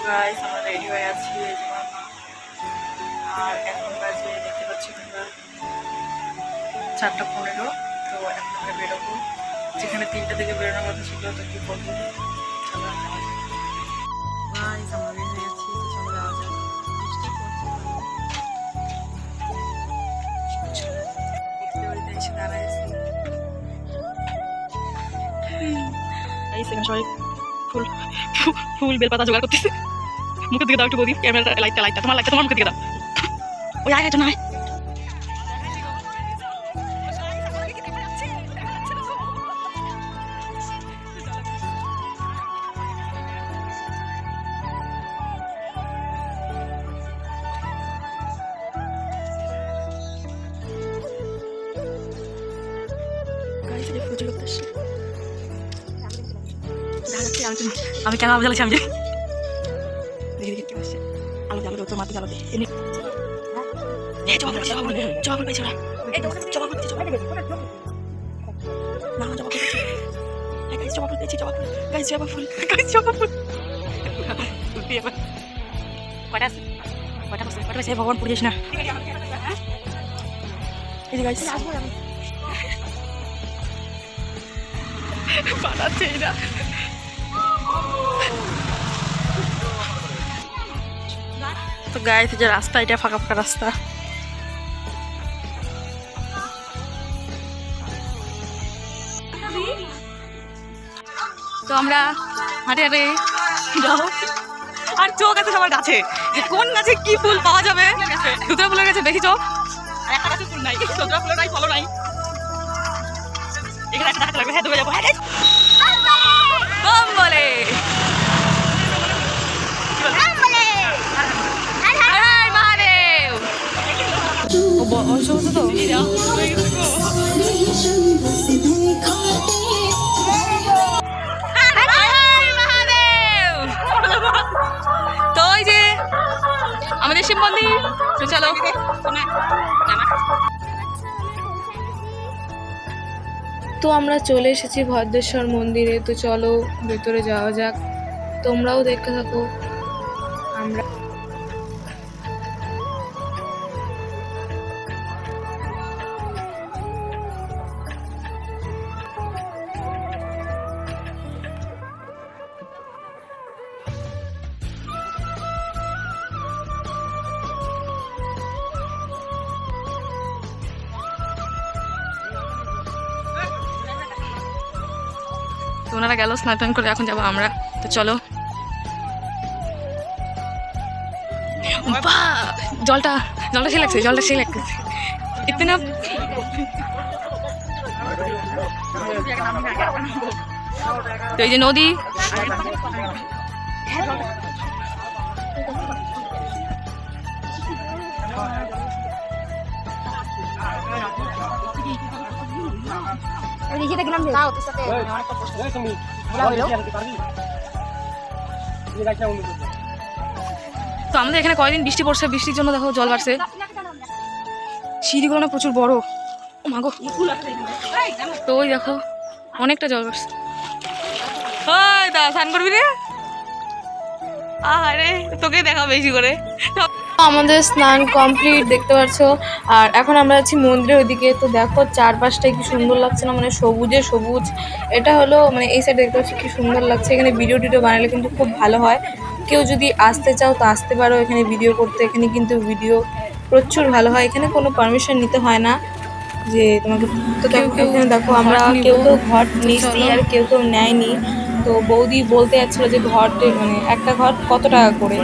Guys আমরা ready হয়ে আছি এই যে আর এখন বাজে দেখতে পাচ্ছি তোমরা 4:15। তো এখন আমরা বেরোবো, যেখানে 3টা থেকে বেরোনোর কথা ছিল। তো কি করবো, চলো গাইস আমরা বের হয়ে আছি। তো চলো যাওয়া যাক। বৃষ্টি পড়ছে, দেখতে বাড়িতে এসে দাঁড়ায় আছি। গাইস এখানে সবাই ফুল বেলপাতা জোগাড় করতেছে। মুখের দিকে দাও একটু বৌদি, ক্যামেরাটা লাইটটা তোমার মুখের দিকে দাও। ওই আয় এটা না আমি কেন জ্বালাচ্ছি, আমি দেখি দেখতে পাচ্ছি আলো জ্বালো তো মাটি জ্বালো দিয়ে জবা ফুল পাইছি ওরা। জবা ফুল জবা ফুল ভগবান পড়ে যাস না। এই যে গাইস পালাচ্ছে না। তো গাইস যে রাস্তা, এটা ফাঁকা ফাঁকা রাস্তা। তো আমরা হাঁটে হাঁটে যাবো, আর চোখ আছে সবার গাছে, যে কোন গাছে কি ফুল পাওয়া যাবে। দুটো ফুলের গাছে বেশি চোখ, আর একটা গাছে ফুল নাই, দুটো ফুলের নাই, ফলো নাই। এখানে একটা দেখাতে লাগবে, হ্যাঁ দৌড়ে যাবো। হ্যাঁ বলে তো ওই যে আমাদের শিব মন্দির। চলো তো আমরা চলে এসেছি ভদ্রেশ্বর মন্দিরে। তো চলো ভেতরে যাওয়া যাক, তোমরাও দেখতে থাকো। আমরা ওনারা গেল স্নান টান করে, এখন যাবো আমরা। তো চলো। জলটা সে লাগছে, জলটা সে লাগছে ইতনা। তো এই যে নদী, তো আমাদের এখানে কয়দিন বৃষ্টি পড়ছে, বৃষ্টির জন্য দেখো জল বাড়ছে। সিঁড়িগুলো না প্রচুর বড়, ও মাগো। তো ওই দেখো অনেকটা জল বাড়ছে। ওই দা স্নান করবি রে? আরে তোকে দেখা বেশি করে। আমাদের স্নান কমপ্লিট দেখতে পাচ্ছ, আর এখন আমরা আছি মন্দিরের ওইদিকে। তো দেখো চারপাশটা কি সুন্দর লাগছে না, মানে সবুজে সবুজ। এটা হলো মানে এই সাইড দেখতে পাচ্ছি কি সুন্দর লাগছে। এখানে ভিডিও টিডিও বানালে কিন্তু খুব ভালো হয়। কেউ যদি আসতে চাও তো আসতে পারো এখানে ভিডিও করতে। এখানে কিন্তু ভিডিও প্রচুর ভালো হয়, এখানে কোনো পারমিশন নিতে হয় না যে তোমাকে। তো কেউ দেখো আমরা কেউ ঘর নিচ্ছি আর কেউ নেয়নি। তো বৌদি বলতে যাচ্ছিলো যে ঘরটে মানে একটা ঘর কত টাকা করে।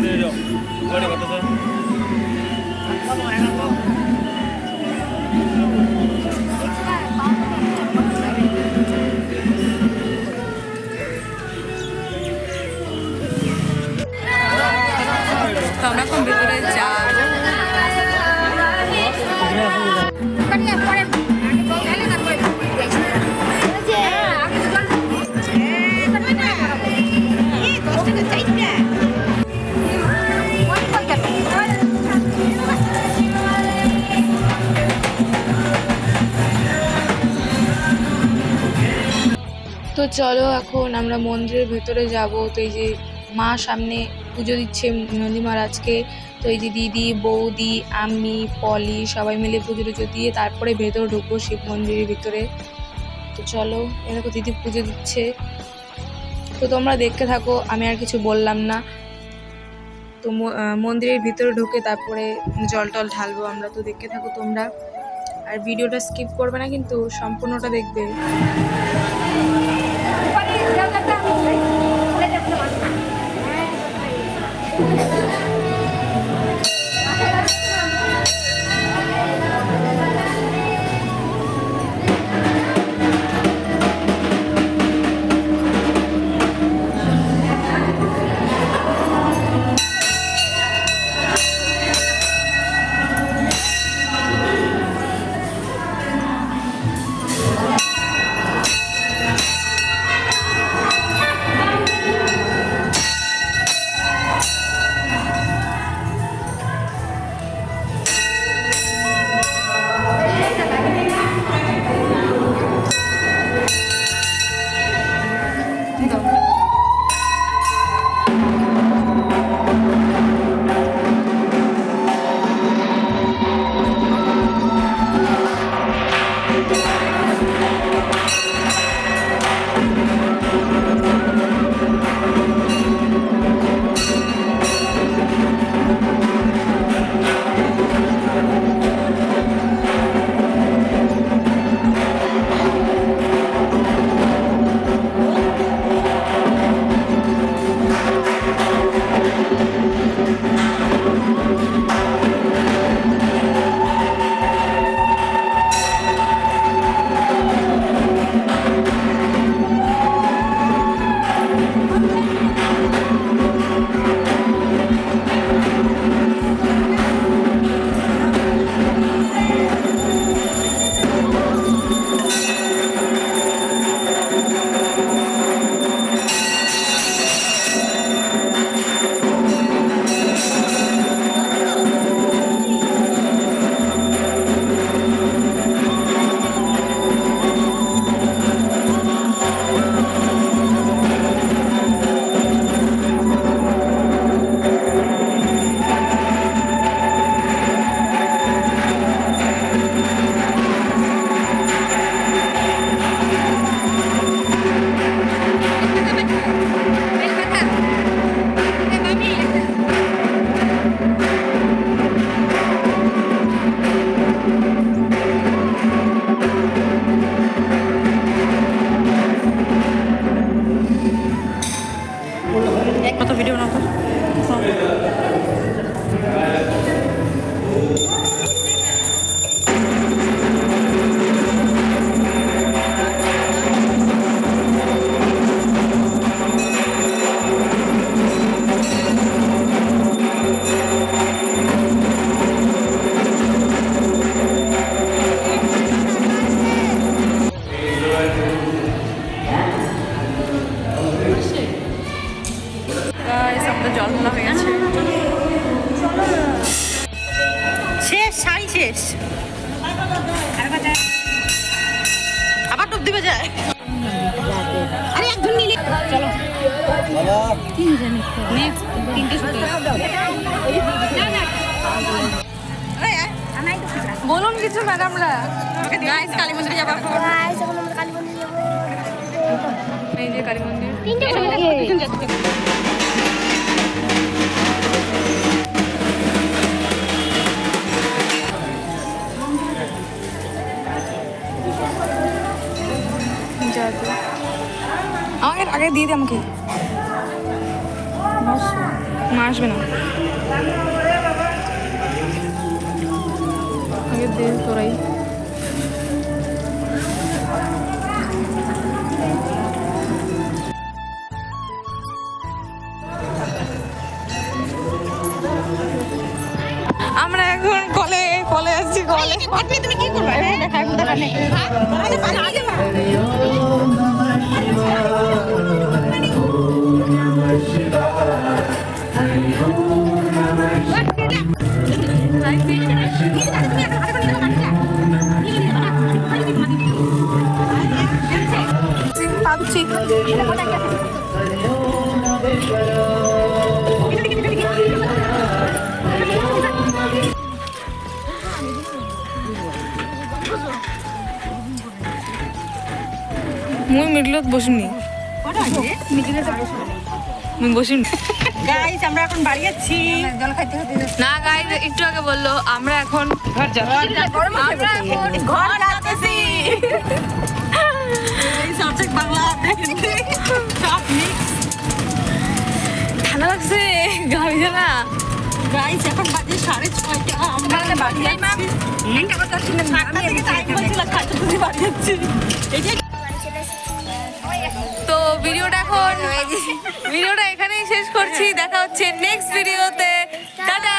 তো আমরা এখন ভেতরে যাবো। তো চলো এখন আমরা মন্দিরের ভেতরে যাব। তো এই যে মা সামনে পুজো দিচ্ছে নন্দী মহারাজকে। তো এই যে দিদি, বৌদি, আমি, পলি সবাই মিলে পুজো টুজো দিয়ে তারপরে ভেতরে ঢুকবো শিব মন্দিরের ভিতরে। তো চলো, এরকম দিদি পুজো দিচ্ছে। তো তোমরা দেখতে থাকো, আমি আর কিছু বললাম না। তো মন্দিরের ভিতরে ঢুকে তারপরে জল টল ঢালবো আমরা। তো দেখতে থাকো তোমরা, আর ভিডিওটা স্কিপ করবে না কিন্তু, সম্পূর্ণটা দেখবে। ভিডিও বানাবো। জল ঢালা হয়ে গেছে, শেষ, শাড়ি শেষ, আবার ডুব দিবে যায়। আরে একজন নিলে চলো, নেক্সট 3টে শুটে বলুন কিছু ম্যাডামরা। গাইস কালী মন্দিরে যাবার পর এই যে কালী মন্দির 3টে আমাকে আগে দিয়ে দে, আমাকে মা আসবে না, আগে দে তোরাই। আমরা এখন কলে কলে আসছি, কলে তুমি কি করবে পাচ্ছি। এগুলো বসুনি বসুন গাইস আমরা এখন বাড়ি যাচ্ছি জল খাইতে না গাইজ একটু আগে বললো আমরা এখন ঘর যাবো ঘর যাচ্ছি এই সাবজেক বাংলা সব মিক্স ঠান্ডা লাগছে গাড়ি না গাইস এখন বাজে 6:30 আমরা বাড়ি যাচ্ছি একটা কথা শুনে আমি এদিকে টাইম বলছিলাম খাইতে তুমি বাড়ি যাচ্ছি এই যে তো ভিডিওটা এখানেই শেষ করছি দেখা হচ্ছে নেক্সট ভিডিওতে টাটা